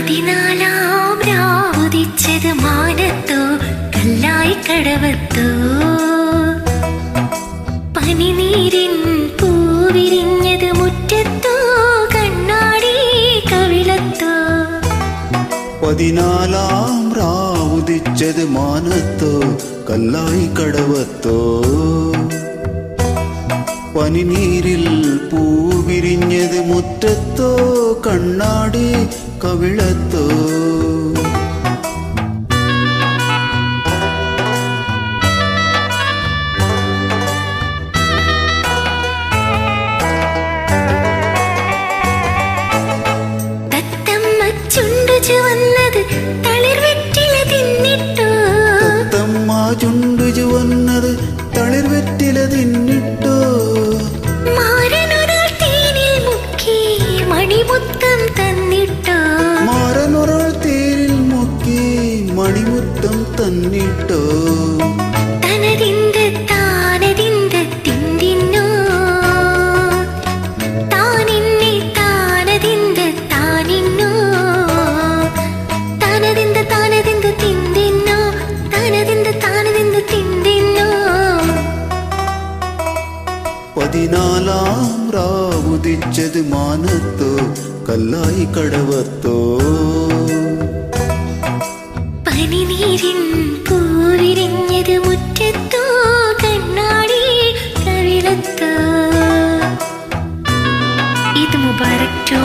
പതിനാലാം രാവുദിച്ചത് മാനത്തോ കല്ലായി കടവത്തോ പനിനീരിൻ പൂവിരിഞ്ഞത് മുറ്റത്തോ കണ്ണാടി കവിളത്തോ. പതിനാലാം രാവുദിച്ചത് മാനത്തോ കല്ലായി കടവത്തോ പനിനീരിൽ പൂവിരിഞ്ഞത് മുറ്റത്തോ കണ്ണാടി കവിളത്തോ. തത്തമ്മ ചുണ്ടു ചുവന്നത് തളിർവെറ്റില തിന്നിട്ടോ. തത്തമ്മ ചുണ്ടു ചുവന്നത് തളിർവെറ്റില തിന്നിട്ടോ. മാരനൊരാൾ തേനിൽ മുക്കി മണിമുത്തം തന്നിട്ടോ. മാരനൊരാൾ തേനിൽ മുക്കി മണിമുത്തം തന്നിട്ടോ. തനതിന്ത് താനതിന്ത് തിന്തിന്നോ താനിന്നെ താനതിന്ത് താനിന്നോ. താനതിന്ത് താനതിന്ത് തിന്തിന്നോ താനതിന്ത് താനതിന്ത് തിന്തിന്നോ. പതിനാലാം രാവുദിച്ചത് മാനത്തോ കല്ലായി കടവത്തോ പനിനീരിൻ പൂവിരിഞ്ഞത് മുറ്റത്തോ കണ്ണാടി കവിളത്തോ. ഈദ് മുബാറക് ടു